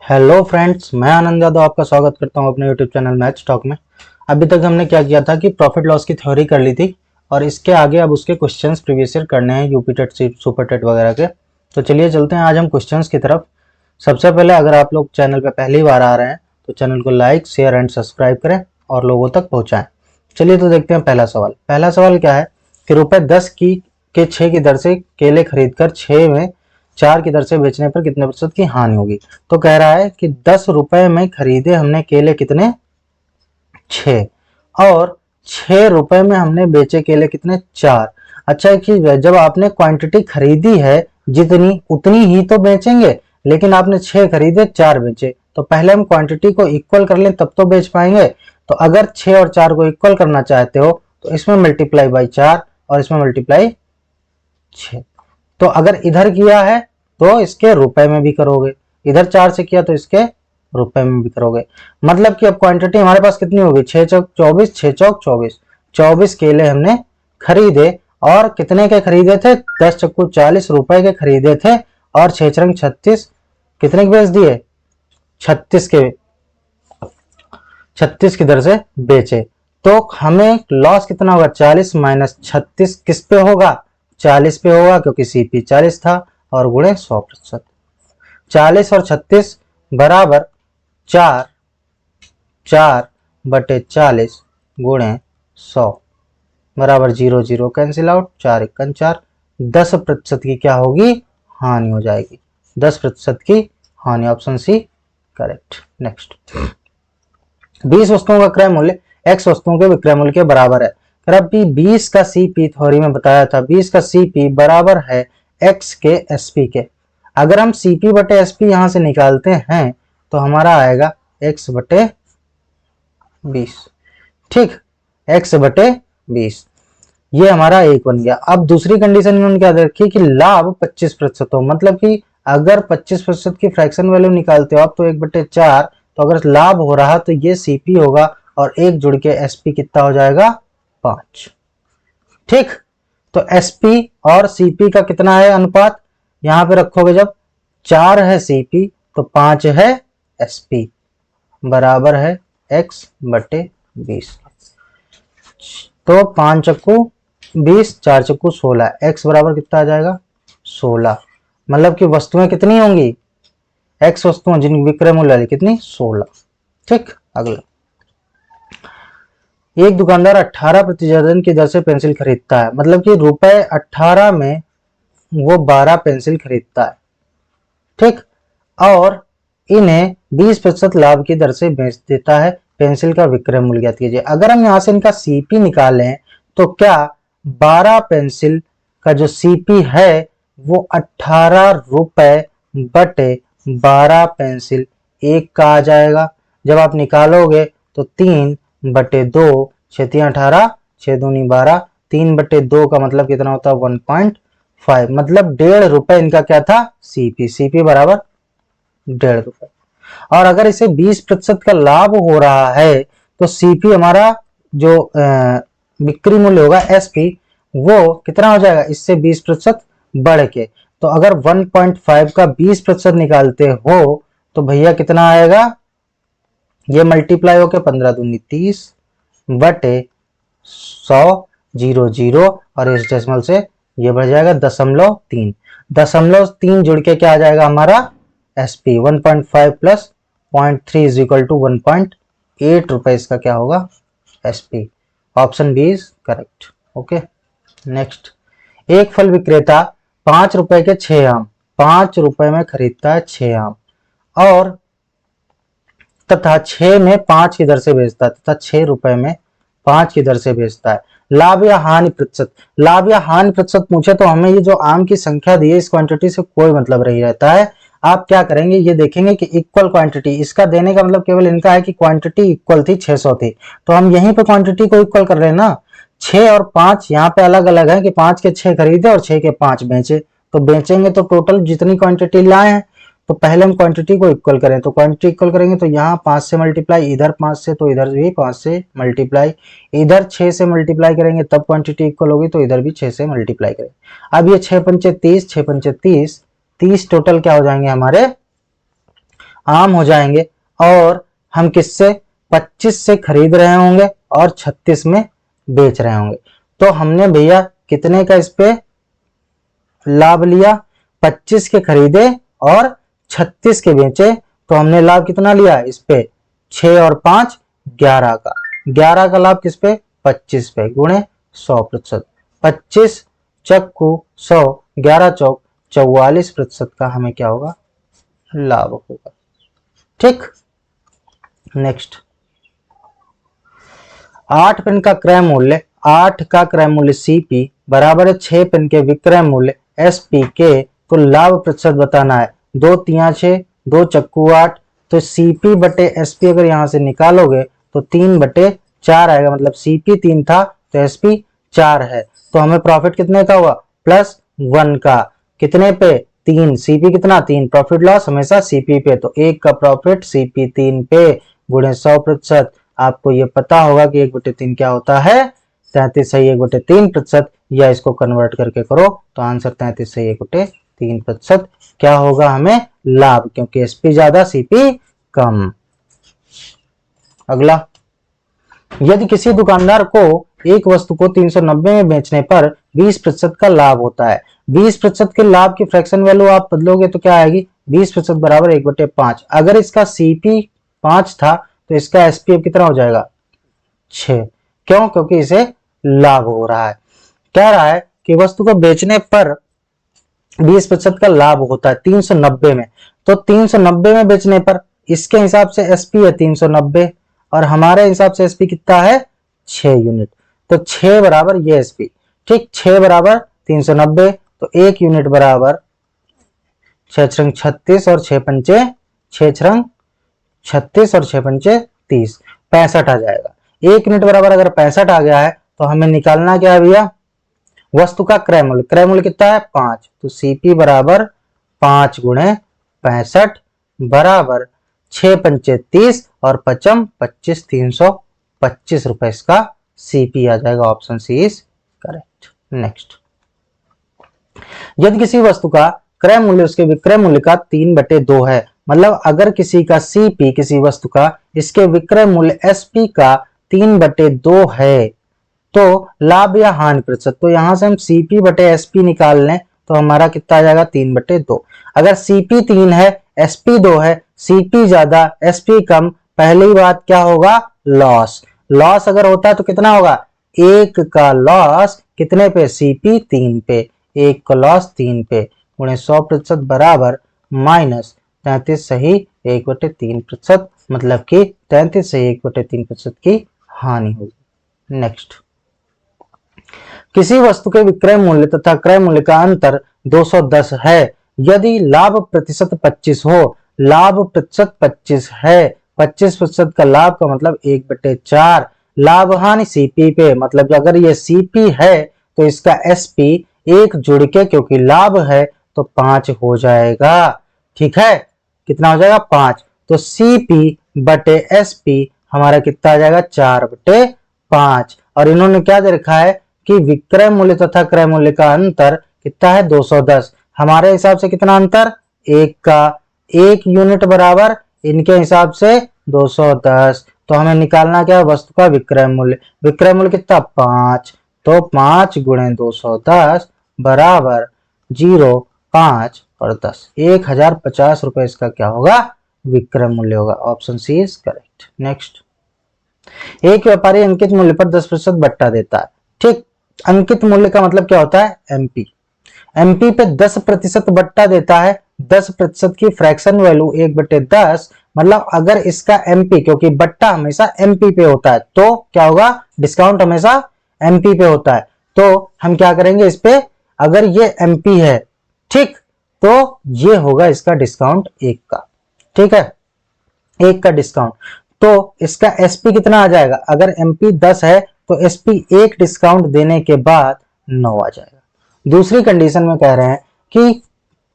Hello friends, मैं आनंद यादव आपका स्वागत करता हूं अपने यूट्यूब चैनल मैथ्स टॉक में। अभी तक हमने क्या किया था कि प्रॉफिट लॉस की थ्योरी कर ली थी और इसके आगे अब उसके क्वेश्चंस प्रीवियस ईयर करने हैं, यूपी टेट सुपर टेट वगैरह के। तो चलिए चलते हैं आज हम क्वेश्चंस की तरफ। सबसे पहले अगर आप लोग चैनल पर पहली बार आ रहे हैं तो चैनल को लाइक शेयर एंड सब्सक्राइब करें और लोगों तक पहुँचाएँ। चलिए तो देखते हैं पहला सवाल। पहला सवाल क्या है कि ₹10 के 6 की दर से केले खरीद कर 6 में 4 की दर से बेचने पर कितने प्रतिशत की हानि होगी। तो कह रहा है कि 10 रुपए में खरीदे हमने केले कितने 6 और 6 रुपए में हमने बेचे केले कितने 4। अच्छा है कि जब आपने क्वांटिटी खरीदी है जितनी उतनी ही तो बेचेंगे, लेकिन आपने 6 खरीदे 4 बेचे तो पहले हम क्वांटिटी को इक्वल कर लें तब तो बेच पाएंगे। तो अगर 6 और 4 को इक्वल करना चाहते हो तो इसमें मल्टीप्लाई बाई 4 और इसमें मल्टीप्लाई 6। तो अगर इधर किया है तो इसके रुपए में भी करोगे, इधर 4 से किया तो इसके रुपए में भी करोगे। मतलब कि अब क्वांटिटी हमारे पास कितनी होगी 6 चौक 24, 6 चौक 24, 24 केले हमने खरीदे और कितने के खरीदे थे 10 चक्कू 40 रुपए के खरीदे थे और 6 चरंग 36 कितने के बेच दिए 36 की दर से बेचे। तो हमें लॉस कितना होगा 40 माइनस 36 किस पे होगा 40 पे होगा क्योंकि सीपी 40 था और गुणे 100%। 40 और 36 बराबर 4/40 गुणे 100 बराबर 0 0 कैंसिल आउट 4 1 4। 10% की क्या होगी हानि हो जाएगी, 10% की हानि। Option C correct. नेक्स्ट, 20 वस्तुओं का क्रय मूल्य x वस्तुओं के विक्रय मूल्य के बराबर है। अभी 20 का सीपी थ्योरी में बताया था 20 का सीपी बराबर है x के एसपी के। अगर हम सीपी बटे एसपी यहां से निकालते हैं तो हमारा आएगा x बटे 20। ठीक, x बटे 20 ये हमारा एक बन गया। अब दूसरी कंडीशन में क्या रखी कि लाभ 25% हो, मतलब कि अगर 25% की फ्रैक्शन वैल्यू निकालते हो आप तो 1/4, तो अगर लाभ हो रहा तो ये सीपी होगा और एक जुड़ के एसपी कितना हो जाएगा 5। ठीक, तो एसपी और सीपी का कितना है अनुपात यहां पे रखोगे, जब 4 है सीपी तो 5 है एसपी बराबर है x बटे 20। तो 5 चक्कू 20 4 चक्कू 16, x बराबर कितना आ जाएगा 16। मतलब कि वस्तुएं कितनी होंगी x वस्तुएं जिन विक्रय मूल्य कितनी 16। ठीक, अगला, एक दुकानदार 18% की दर से पेंसिल खरीदता है, मतलब कि ₹18 में वो 12 पेंसिल खरीदता है। ठीक, और इन्हें 20% लाभ की दर से बेच देता है। पेंसिल का विक्रय मूल्य ज्ञात कीजिए। अगर हम यहां से इनका सीपी निकालें तो क्या 12 पेंसिल का जो सीपी है वो 18 रुपए बटे 12 पेंसिल एक का आ जाएगा। जब आप निकालोगे तो 3/2, 6 3 18, 6 दूनी 12, 3/2 का मतलब कितना होता है 1.5, मतलब ₹1.5 इनका क्या था सीपी। सीपी बराबर ₹1.5। और अगर इसे 20% का लाभ हो रहा है तो सीपी हमारा जो बिक्री मूल्य होगा एसपी वो कितना हो जाएगा इससे 20% बढ़ के। तो अगर 1.5 का 20% निकालते हो तो भैया कितना आएगा, ये मल्टीप्लाई होके 15 दूनी 30 बटे 100 0 0 और इस डेसिमल से ये बढ़ जाएगा 0.3। 0.3 जुड़ के क्या आ जाएगा हमारा SP 1.5 plus 0.3 is equal to 1.8 रुपए इसका क्या होगा SP. Option B is correct. Okay, next, एक फल विक्रेता 5 रुपए के 6 आम 5 रुपए में खरीदता है 6 आम और तथा 6 में 5 की दर से बेचता है, तथा 6 रुपए में 5 की दर से बेचता है। लाभ या हानि प्रतिशत, लाभ या हानि प्रतिशत पूछे तो हमें ये जो आम की संख्या दी है इस क्वांटिटी से कोई मतलब नहीं रहता है। आप क्या करेंगे ये देखेंगे कि इक्वल क्वांटिटी, इसका देने का मतलब केवल इनका है कि क्वांटिटी इक्वल थी 600 थी, तो हम यहीं पे क्वांटिटी को इक्वल कर रहे हैं ना। 6 और 5 यहाँ पे अलग अलग है कि 5 के 6 खरीदे और 6 के 5 बेचे, तो बेचेंगे तो टोटल जितनी क्वांटिटी लाए हैं तो पहले हम क्वांटिटी को इक्वल करें। तो क्वांटिटी इक्वल करेंगे तो यहाँ 5 से मल्टीप्लाई, इधर 5 से तो इधर भी 5 से मल्टीप्लाई, इधर 6 से मल्टीप्लाई करेंगे तब क्वांटिटी इक्वल होगी, तो इधर भी 6 से मल्टीप्लाई करेंगे। अब ये 6 पंचे 30, 6 पंचे 30, 30 टोटल क्या हो जाएंगे हमारे आम हो जाएंगे और हम किससे 25 से खरीद रहे होंगे और 36 में बेच रहे होंगे। तो हमने भैया कितने का इस पे लाभ लिया, 25 के खरीदे और 36 के बेचे, तो हमने लाभ कितना लिया इस पे 6 और 5 11 का। 11 का लाभ किस पे 25 पे गुणे 100%। 25 चक्कू 100, 11 चौक 44% का हमें क्या होगा लाभ होगा। ठीक, नेक्स्ट 8 पेन का क्रय मूल्य 8 का क्रय मूल्य सीपी बराबर है 6 पेन के विक्रय मूल्य एसपी के, तो लाभ प्रतिशत बताना है। 2 तिया 6, 2 चक्कू 8, तो सीपी बटे एसपी अगर यहां से निकालोगे तो 3 बटे 4 आएगा, मतलब सीपी 3 था तो एसपी 4 है। तो हमें प्रॉफिट कितने का हुआ +1 का, कितने पे 3, सीपी कितना 3, प्रॉफिट लॉस हमेशा सीपी पे, तो 1 का प्रॉफिट सीपी 3 पे गुणे 100%। आपको ये पता होगा कि 1/3 क्या होता है 33 सही 1/3%, या इसको कन्वर्ट करके करो तो आंसर 33 सही 1/3% क्या होगा हमें लाभ, क्योंकि एसपी ज्यादा सीपी कम। अगला, यदि किसी दुकानदार को एक वस्तु को 390 में बेचने पर 20% का लाभ होता है, 20% के लाभ की फ्रैक्शन वैल्यू आप बदलोगे तो क्या आएगी 20% बराबर 1/5। अगर इसका सीपी 5 था तो इसका एसपी कितना हो जाएगा 6। क्यों, क्योंकि इसे लाभ हो रहा है। कह रहा है कि वस्तु को बेचने पर 20% का लाभ होता है 390 में, तो 390 में बेचने पर इसके हिसाब से एसपी है 390 और हमारे हिसाब से एसपी कितना है 6 यूनिट, तो 6 बराबर ये एसपी। ठीक, 6 बराबर 390, तो 1 यूनिट बराबर 6 छंग 36 और 6 पंचे 6 छंग 36 और 6 पंचे 30, 65 आ जाएगा। 1 यूनिट बराबर अगर 65 आ गया है तो हमें निकालना क्या है भैया वस्तु का क्रय मूल्य। क्रय मूल्य कितना है 5, तो सीपी बराबर 5 गुणे 65 बराबर 6 पंचे 30 और 5 25, 325 रुपए इसका सीपी आ जाएगा। Option C is correct. Next, यदि किसी वस्तु का क्रय मूल्य उसके विक्रय मूल्य का 3/2 है, मतलब अगर किसी का सीपी किसी वस्तु का इसके विक्रय मूल्य एसपी का 3/2 है तो लाभ या हानि प्रतिशत, तो यहां से हम सीपी बटे एसपी निकाल लें तो हमारा कितना आ जाएगा 3/2। अगर सीपी 3 है एसपी 2 है, सीपी ज्यादा एसपी कम, पहली बात क्या होगा लॉस। लॉस अगर होता है तो कितना होगा 1 का लॉस कितने पे सीपी 3 पे, 1 का लॉस 3 पे गुणे 100% बराबर -33 सही 1/3%, मतलब कि 33 सही 1/3% की हानि होगी। नेक्स्ट, किसी वस्तु के विक्रय मूल्य तथा क्रय मूल्य का अंतर 210 है, यदि लाभ प्रतिशत 25 हो, लाभ प्रतिशत 25 है, 25% का लाभ का मतलब 1/4, लाभ हानि सीपी पे, मतलब अगर ये सीपी है तो इसका एसपी 1 जुड़ के क्योंकि लाभ है तो 5 हो जाएगा। ठीक है, कितना हो जाएगा 5, तो सीपी बटे एसपी हमारा कितना आ जाएगा 4/5। और इन्होंने क्या दे रखा है कि विक्रय मूल्य तथा क्रय मूल्य का अंतर कितना है 210, हमारे हिसाब से कितना अंतर 1 का, 1 यूनिट बराबर इनके हिसाब से 210, तो हमें निकालना क्या है वस्तु का विक्रय मूल्य। विक्रय मूल्य कितना 5, तो 5 गुणे 210 बराबर 0, 5 और 10, 1050 रुपए इसका क्या होगा विक्रय मूल्य होगा। Option C is correct. Next, एक व्यापारी अंकित मूल्य पर 10% बट्टा देता है। ठीक, अंकित मूल्य का मतलब क्या होता है एमपी, एमपी पे 10% बट्टा देता है, 10% की फ्रैक्शन वैल्यू 1/10, मतलब अगर इसका एमपी, क्योंकि बट्टा हमेशा एमपी पे होता है तो क्या होगा डिस्काउंट हमेशा एमपी पे होता है, तो हम क्या करेंगे इस पे अगर ये एमपी है ठीक तो ये होगा इसका डिस्काउंट 1 का। ठीक है, 1 का डिस्काउंट, तो इसका एसपी कितना आ जाएगा, अगर एमपी 10 है तो एसपी 1 डिस्काउंट देने के बाद 9 आ जाएगा। दूसरी कंडीशन में कह रहे हैं कि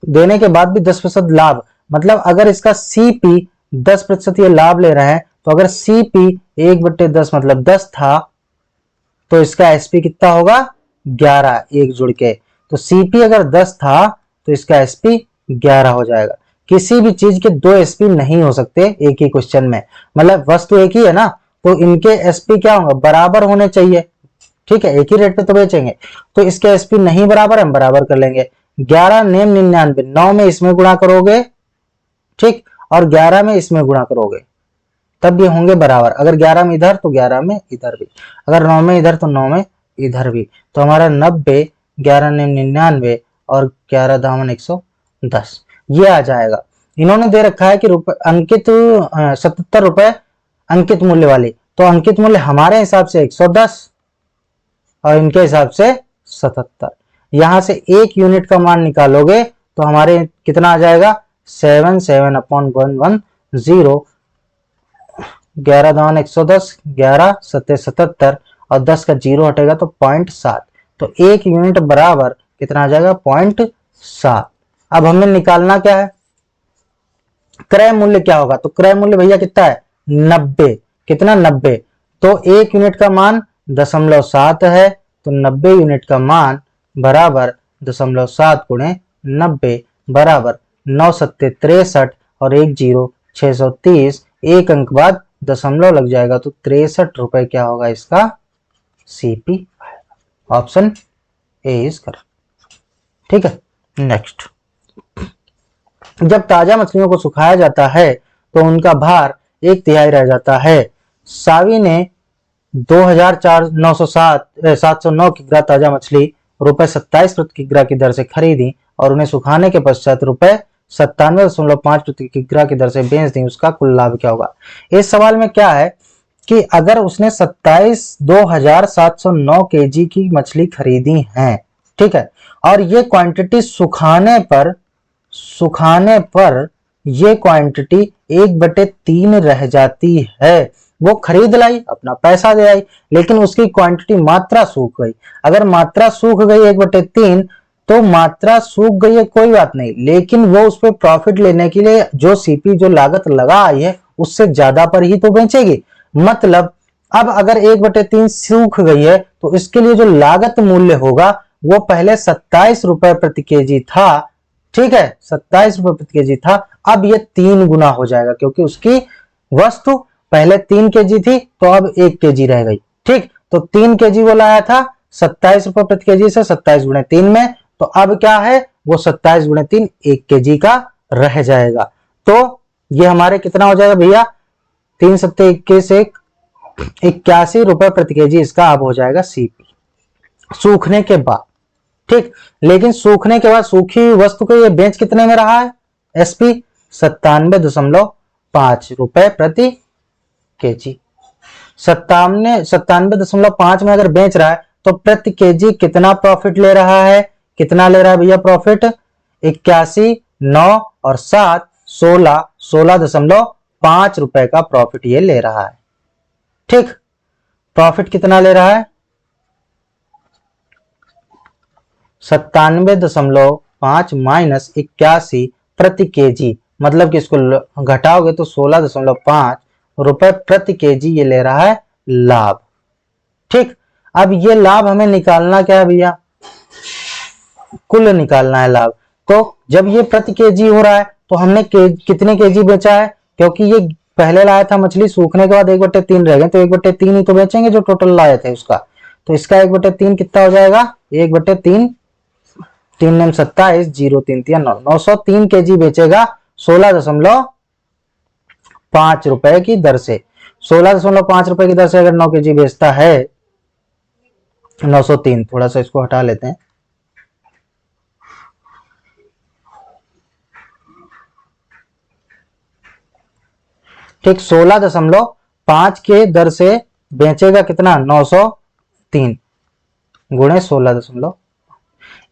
देने के बाद भी 10% लाभ, मतलब अगर इसका सीपी 10% ये लाभ ले रहे हैं तो अगर सीपी 1/10 मतलब 10 था तो इसका एसपी कितना होगा 11, 1 जुड़ के, तो सीपी अगर 10 था तो इसका एसपी 11 हो जाएगा। किसी भी चीज के दो एसपी नहीं हो सकते एक ही क्वेश्चन में, मतलब वस्तु एक ही है ना, तो इनके एसपी क्या होंगे, बराबर होने चाहिए। ठीक है, एक ही रेट पे तो बेचेंगे, तो इसके एसपी नहीं बराबर, हम बराबर कर लेंगे। 11 नेम 99, 9 में इसमें गुणा करोगे, ठीक, और 11 में इसमें गुणा करोगे, तब ये होंगे बराबर। अगर 11 में इधर तो 11 में इधर भी, अगर 9 में इधर तो 9 में इधर भी, तो हमारा 90, 11 नेम 99 और 11 दामन 110 ये आ जाएगा। इन्होंने दे रखा है कि अंकित 77 रुपए अंकित मूल्य वाली, तो अंकित मूल्य हमारे हिसाब से 110 और इनके हिसाब से 77। यहां से एक यूनिट का मान निकालोगे तो हमारे कितना आ जाएगा, 77/110, 11 दान 110, 11 सत्ते 77 और 10 का जीरो हटेगा तो 0.7, तो एक यूनिट बराबर कितना आ जाएगा, 0.7। अब हमें निकालना क्या है, क्रय मूल्य क्या होगा, तो क्रय मूल्य भैया कितना है, 90, कितना 90, तो एक यूनिट का मान 0.7 है, तो 90 यूनिट का मान बराबर 0.7 गुणे 90 बराबर 9 सत्ते 63 और एक जीरो 630, एक अंक बाद दशमलव लग जाएगा तो 63 रुपए क्या होगा इसका CP, option A is correct. ठीक है, नेक्स्ट, जब ताजा मछलियों को सुखाया जाता है तो उनका भार 1/3 रह जाता है। सावी ने 709 किग्रा ताजा मछली ₹27 प्रति किग्रा की दर से खरीदी और उन्हें सुखाने के पश्चात ₹97.5 प्रति किग्रा की दर से बेच दी, उसका कुल लाभ क्या होगा। इस सवाल में क्या है कि अगर उसने 27,709 केजी की मछली खरीदी है, ठीक है, और ये क्वांटिटी सुखाने पर ये क्वांटिटी 1/3 रह जाती है, वो खरीद लाई, अपना पैसा दे आई, लेकिन उसकी क्वांटिटी मात्रा सूख गई। अगर मात्रा सूख गई 1/3, तो मात्रा सूख गई है कोई बात नहीं, लेकिन वो उस पर प्रॉफिट लेने के लिए जो सीपी जो लागत लगा आई है उससे ज्यादा पर ही तो बेचेगी। मतलब अब अगर 1/3 सूख गई है तो इसके लिए जो लागत मूल्य होगा वो पहले 27 रुपए प्रति केजी था, ठीक है, 27 रुपए प्रति केजी था, अब ये 3 गुना हो जाएगा क्योंकि उसकी वस्तु पहले 3 केजी थी तो अब 1 केजी रह गई। ठीक, तो 3 केजी वो लाया था 27 रुपए प्रति केजी से 27 गुणे 3 में, तो अब क्या है वो 27 गुणे 3 1 केजी का रह जाएगा। तो ये हमारे कितना हो जाएगा भैया, 3 सत्ते 21 81 रुपए प्रति केजी इसका अब हो जाएगा सीपी सूखने के बाद। ठीक, लेकिन सूखने के बाद सूखी वस्तु को ये बेच कितने में रहा है, एसपी 97.5 रुपए प्रति केजी। 97.5 में अगर बेच रहा है तो प्रति केजी कितना प्रॉफिट ले रहा है, कितना ले रहा है भैया प्रॉफिट, 81, 9 और 7 16.5 रुपए का प्रॉफिट ये ले रहा है। ठीक, प्रॉफिट कितना ले रहा है, 97.5 माइनस 81 प्रति केजी, मतलब कि इसको घटाओगे तो 16.5 रुपए प्रति केजी ये ले रहा है लाभ। ठीक, अब ये लाभ हमें निकालना क्या है भैया, कुल निकालना है लाभ। तो जब ये प्रति केजी हो रहा है तो हमने कितने केजी बेचा है, क्योंकि ये पहले लाया था मछली, सूखने के बाद 1/3 रह गए तो 1/3 ही तो बेचेंगे जो टोटल लाए थे उसका, तो इसका 1/3 कितना हो जाएगा, 1/3 3 नेम 27 0 3 3 9 903 केजी बेचेगा 16.5 रुपए की दर से। 16.5 रुपए की दर से अगर 9 केजी बेचता है 903, थोड़ा सा इसको हटा लेते हैं, ठीक, 16.5 के दर से बेचेगा कितना, 903 गुणे 16,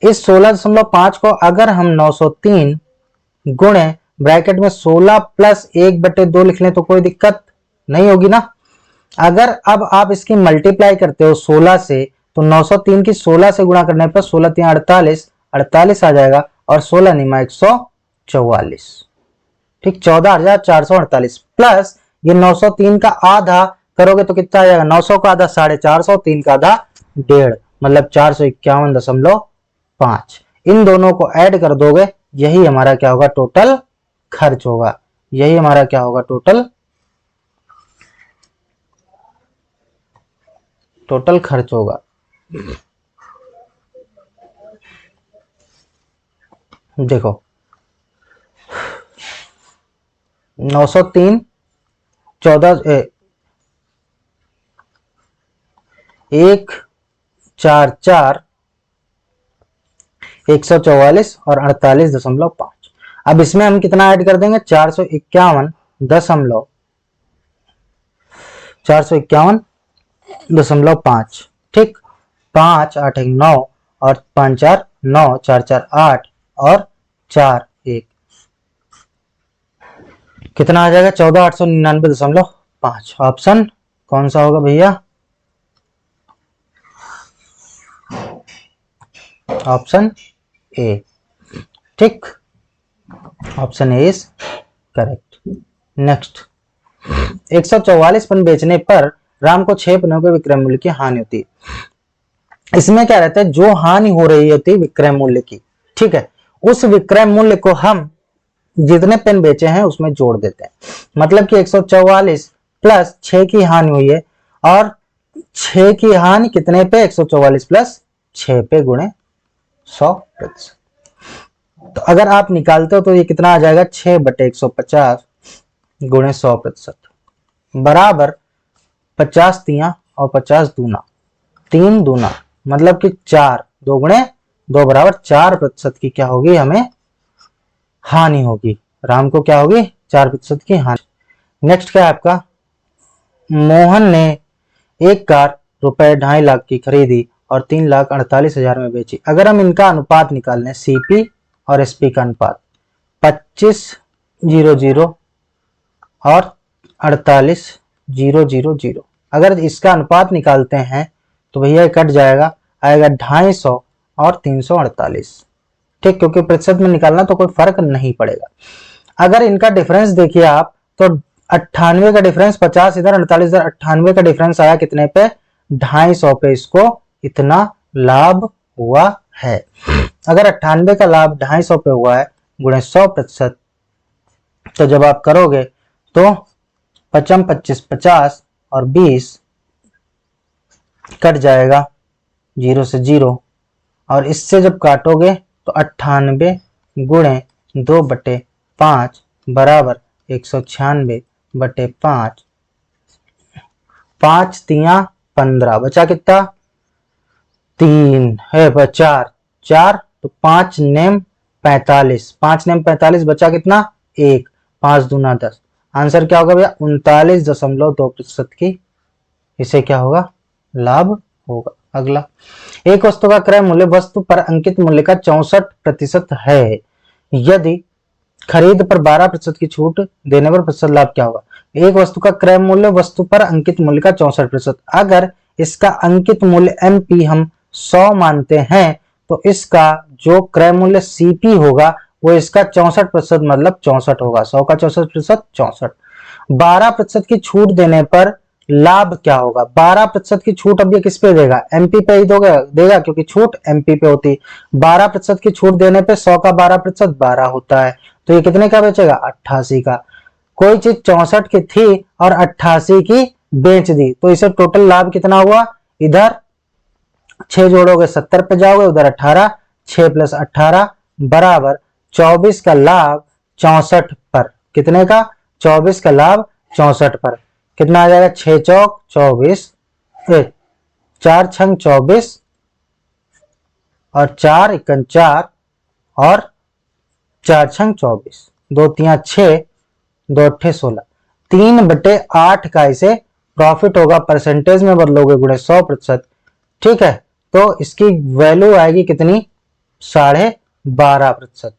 इस 16.5 को अगर हम 903 गुणे ब्रैकेट में 16 प्लस 1/2 लिख लें तो कोई दिक्कत नहीं होगी ना। अगर अब आप इसकी मल्टीप्लाई करते हो 16 से तो 903 की 16 से गुणा करने पर 16 3 48 आ जाएगा और 16 निमा 144, ठीक, 14,448 प्लस ये 903 का आधा करोगे तो कितना आ जाएगा, 900 का आधा 450, 3 का आधा 1.5, मतलब 451.5। इन दोनों को ऐड कर दोगे, यही हमारा क्या होगा टोटल खर्च होगा। यही हमारा क्या होगा, टोटल खर्च होगा। देखो 903 14 144 144 और 48.5। अब इसमें हम कितना ऐड कर देंगे, 451.5। ठीक, 5 8 1 9 और 5 4 9, 4 4 8 और 4 1, कितना आ जाएगा, 14,899.5। ऑप्शन कौन सा होगा भैया, ऑप्शन ए। ठीक, option A is correct. Next, 144 पन बेचने पर राम को 6 पनों के विक्रय मूल्य की हानि होती है। इसमें क्या रहता है, जो हानि हो रही होती है विक्रय मूल्य की, ठीक है, उस विक्रय मूल्य को हम जितने पेन बेचे हैं उसमें जोड़ देते हैं। मतलब कि 144 प्लस 6 की हानि हुई है, और 6 की हानि कितने पे, 144 प्लस 6 पे गुणे 100%। तो अगर आप निकालते हो तो ये कितना आ जाएगा, 6/150 गुणे 100% बराबर 50 तिया और 50 दूना, 3 दूना, मतलब कि 4, 2 गुणे 2 बराबर 4% की क्या होगी, हमें हानि होगी। राम को क्या होगी, 4% की हानि। नेक्स्ट क्या है आपका, मोहन ने एक कार रुपए 2.5 लाख की खरीदी और 3,48,000 में बेची। अगर हम इनका अनुपात निकाल लें, सीपी और एसपी का अनुपात 25:0 और 48:0, अगर इसका अनुपात निकालते हैं तो भैया कट जाएगा, आएगा 250 और 348। ठीक, क्योंकि प्रतिशत में निकालना तो कोई फर्क नहीं पड़ेगा। अगर इनका डिफरेंस देखिए आप, तो 98 का डिफरेंस 50 इधर, 48 इधर, 98 का डिफरेंस आया कितने पे, 250 पे। इसको इतना लाभ हुआ है। अगर 98 का लाभ 250 पे हुआ है गुणे 100%, तो जब आप करोगे तो 55 25 50 और 20 कट जाएगा 0 से 0, और इससे जब काटोगे तो 98 गुणे 2/5 बराबर 196/5, 5 तिया 15, बचा कितना, 3 है 4, तो 5 नेम 45, 5 नेम 45, बचा कितना, 1, 5 दूना 10। आंसर क्या होगा भैया, 39.2% की इसे क्या होगा, लाभ होगा। अगला, एक वस्तु का क्रय मूल्य वस्तु पर अंकित मूल्य का 64% है, यदि खरीद पर 12% की छूट देने पर प्रतिशत लाभ क्या होगा। एक वस्तु का क्रय मूल्य वस्तु पर अंकित मूल्य का 64%, अगर इसका अंकित मूल्य एमपी हम 100 मानते हैं, तो इसका जो क्रय मूल्य सीपी होगा वो इसका 64% मतलब 64 होगा। 100 का 64%, 64। 12% की छूट देने पर लाभ क्या होगा, 12% की छूट अब ये किस पे देगा, एमपी पे ही देगा, क्योंकि छूट एमपी पे होती। 12% की छूट देने पे 100 का 12% 12 होता है, तो ये कितने का बेचेगा, 88 का। कोई चीज 64 की थी और 88 की बेच दी, तो इसे टोटल लाभ कितना हुआ, इधर 6 जोड़ोगे 70 पे जाओगे, उधर 18, 6 + 18 बराबर 24 का लाभ 64 पर, कितने का, 24 का लाभ 64 पर कितना आ जाएगा, 6 चौक 24, 4 छंग 24 और 4 एकन 4 और 4 छंग 24, 2 तिया 6, 2 अट्ठे 16, 3/8 का इसे प्रॉफिट होगा। परसेंटेज में बदलोगे गुणे 100%, ठीक है, तो इसकी वैल्यू आएगी कितनी, 12.5%।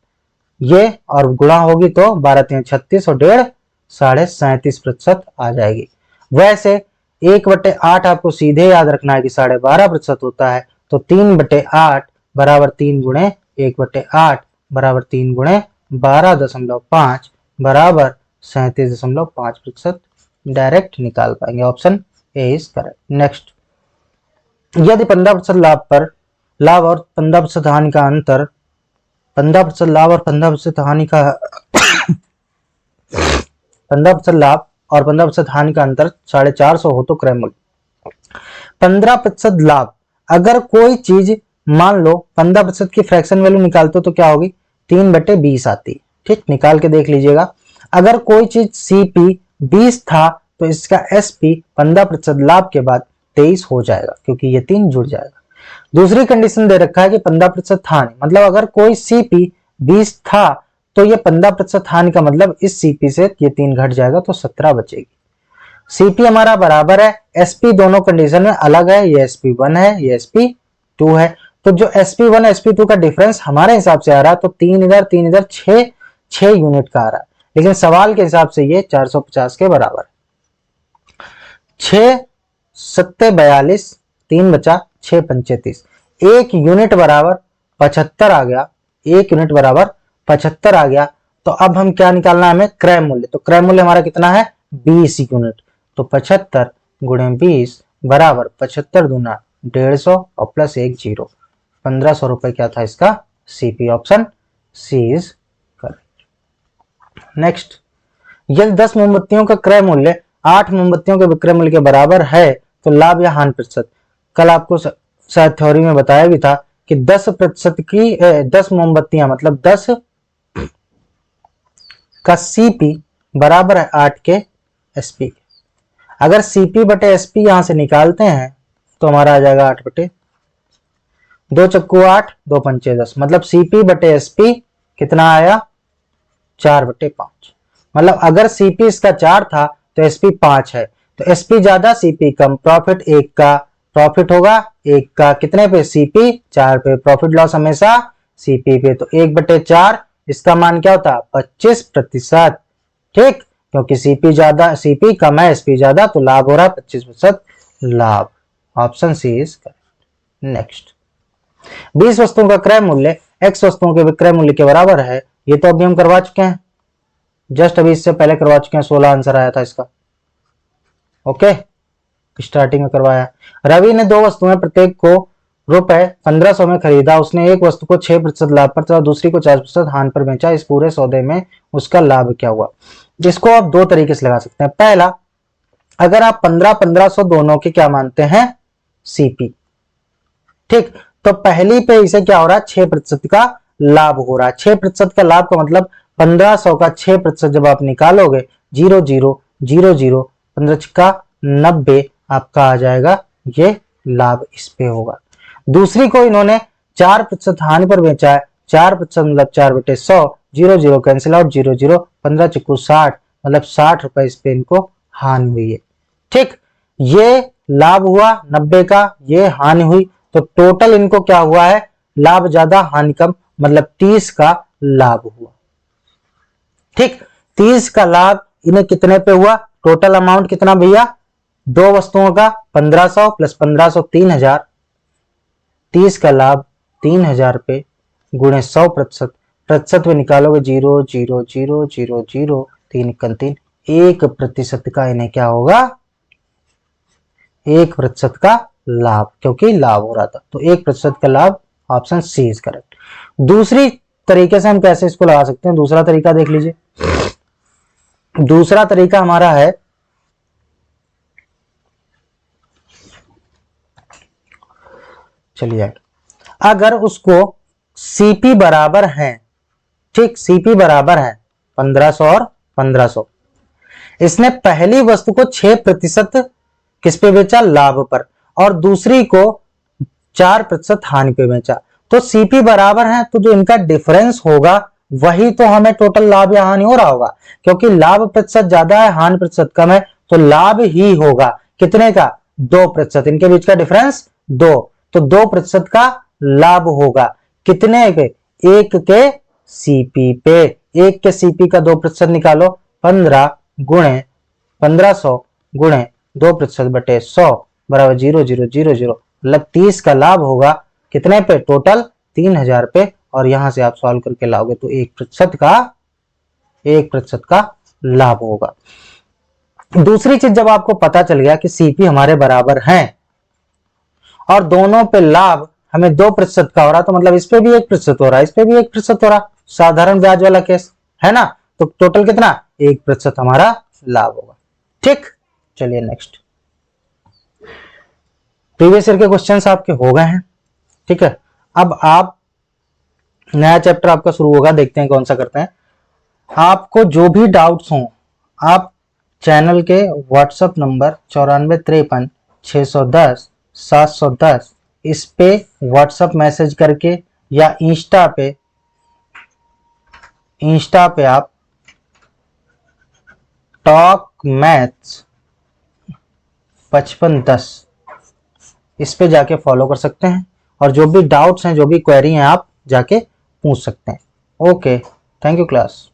ये और गुणा होगी तो 12 3 36 और 1.5 37.5% आ जाएगी। वैसे 1/8 आपको सीधे याद रखना है कि 12.5% होता है, तो 3/8 बराबर 3 गुणे 1/8 बराबर 3 गुणे 12.5 बराबर 37.5% डायरेक्ट निकाल पाएंगे। Option A is correct. Next, यदि 15% लाभ और 15% हानि का अंतर, 15% लाभ और 15% हानि का 15% लाभ और 15% हानि का अंतर 450 हो तो क्रय मूल्य। 15% लाभ, अगर कोई चीज मान लो 15% की फ्रैक्शन वैल्यू निकालते हो तो क्या होगी, 3/20 आती। ठीक, निकाल के देख लीजिएगा। अगर कोई चीज सीपी 20 था तो इसका एसपी 15% लाभ के बाद 23 हो जाएगा, क्योंकि ये 3 जुड़ जाएगा। दूसरी कंडीशन दे रखा है कि 15% हानि, मतलब अगर कोई सीपी 20 था तो ये 15% हानि का मतलब इस सीपी से ये 3 घट जाएगा तो 17 बचेगी। सीपी हमारा बराबर है, एसपी दोनों कंडीशन में अलग है, ये sp1 है, ये sp2 है। तो जो sp1 sp2 का डिफरेंस हमारे हिसाब से आ रहा है तो 3 इधर 3 इधर 6 यूनिट का आ रहा है, लेकिन सवाल के हिसाब से ये 450 के बराबर है। 6 7 42, 3 बचा 6 35, 1 यूनिट बराबर 75 आ गया, 1 यूनिट बराबर 75 आ गया। तो अब हम क्या निकालना है हमें, क्रय मूल्य। तो क्रय मूल्य हमारा कितना है, 20 यूनिट। तो 75 गुणे 20 बराबर 75 दूना 150 और प्लस 1 0, 1500 रुपए क्या था इसका CP. Option C is correct. Next, यदि 10 मोमबत्तियों का क्रय मूल्य 8 मोमबत्तियों के विक्रय मूल्य के बराबर है तो लाभ या हानि प्रतिशत। कल आपको शायद थ्योरी में बताया भी था कि 10% की 10 मोमबत्तियां मतलब 10 का सीपी बराबर है 8 के एसपी के। अगर सीपी बटे एसपी यहां से निकालते हैं तो हमारा आ जाएगा 8 बटे 2 चक्कू 8, 2 पंचे 10, मतलब सीपी बटे एसपी कितना आया 4 बटे 5। मतलब अगर सीपी इसका 4 था तो एसपी 5 है, तो एसपी ज्यादा सीपी कम, प्रॉफिट 1 का, प्रॉफिट होगा 1 का, कितने पे सीपी 4 पे, प्रॉफिट लॉस हमेशा सीपी पे। तो 1/4 इसका मान क्या होता है 25%। ठीक, क्योंकि सीपी ज्यादा सीपी कम है एसपी ज्यादा तो लाभ हो रहा है 25% लाभ। Option C is correct. Next, 20 वस्तुओं का क्रय मूल्य x वस्तुओं के विक्रय मूल्य के बराबर है। ये तो अभी हम करवा चुके हैं, जस्ट अभी इससे पहले करवा चुके हैं, 16 आंसर आया था इसका। ओके, स्टार्टिंग में करवाया। रवि ने 2 वस्तुएं प्रत्येक को रुपए 1500 में खरीदा। उसने एक वस्तु को 6% लाभ पर तथा दूसरी को 4% हानि पर बेचा। इस पूरे सौदे में उसका लाभ क्या हुआ। जिसको आप 2 तरीके से लगा सकते हैं। पहला, अगर आप 1500 दोनों के क्या मानते हैं सीपी, ठीक, तो पहली पे इसे क्या हो रहा है 6% का लाभ हो रहा है। 6% का लाभ का मतलब 1500 का 6% जब आप निकालोगे 0 0 0 0, 15 का 90 आपका आ जाएगा, ये लाभ इस पे होगा। दूसरी को इन्होंने 4% हानि पर बेचा है। 4% मतलब 4/100, 0 0 कैंसिल आउट, 0 0, 15 चक्कू 60, मतलब 60 रुपए इस पे इनको हानि हुई है। ठीक, ये लाभ हुआ 90 का, ये हानि हुई, तो टोटल इनको क्या हुआ है लाभ ज्यादा हानि कम, मतलब 30 का लाभ हुआ। ठीक, 30 का लाभ इन्हें कितने पे हुआ, टोटल अमाउंट कितना भैया 2 वस्तुओं का 1500 प्लस 1500 3000, 30 का लाभ 3000 पे गुणे 100%, प्रतिशत में निकालोगे 0 0 0 0 0, 3 3, 1% का इन्हें क्या होगा 1% का लाभ, क्योंकि लाभ हो रहा था तो 1% का लाभ। Option C is correct. दूसरी तरीके से हम कैसे इसको लगा सकते हैं, दूसरा तरीका देख लीजिए। दूसरा तरीका हमारा है, चलिए, अगर उसको सीपी बराबर है, ठीक, सीपी बराबर है 1500 और 1500, इसने पहली वस्तु को 6% किस पे बेचा लाभ पर और दूसरी को 4% हानि पे बेचा, तो सीपी बराबर है तो जो इनका डिफरेंस होगा वही तो हमें टोटल लाभ या हानि हो रहा होगा, क्योंकि लाभ प्रतिशत ज्यादा है हानि प्रतिशत कम है तो लाभ ही होगा। कितने का 2%, इनके बीच का डिफरेंस 2, तो 2% का लाभ होगा। कितने के 1 के सीपी पे, 1 के सीपी का 2% निकालो, 15 गुणे 1500 गुणे 2% बटे 100 बराबर 0 0 0 0, मतलब 30 का लाभ होगा कितने पे टोटल 3000 पे, और यहां से आप सॉल्व करके लाओगे तो 1% का लाभ होगा। दूसरी चीज, जब आपको पता चल गया कि सीपी हमारे बराबर हैं और दोनों पे लाभ हमें 2% का हो रहा, तो मतलब इस पे भी 1% हो रहा है, इस पे भी 1% हो रहा, साधारण ब्याज वाला केस है ना, तो टोटल कितना 1% हमारा लाभ होगा। ठीक, चलिए नेक्स्ट। प्रीवियस ईयर के क्वेश्चंस आपके हो गए हैं। ठीक है, अब आप नया चैप्टर आपका शुरू होगा, देखते हैं कौन सा करते हैं। आपको जो भी डाउट्स हों आप चैनल के व्हाट्सएप नंबर 9453-610-710 इस पे व्हाट्सएप मैसेज करके या इंस्टा पे आप टॉक मैथ्स 5510 इस पे जाके फॉलो कर सकते हैं और जो भी डाउट्स हैं, जो भी क्वेरी हैं, आप जाके पूछ सकते हैं। Okay, thank you class.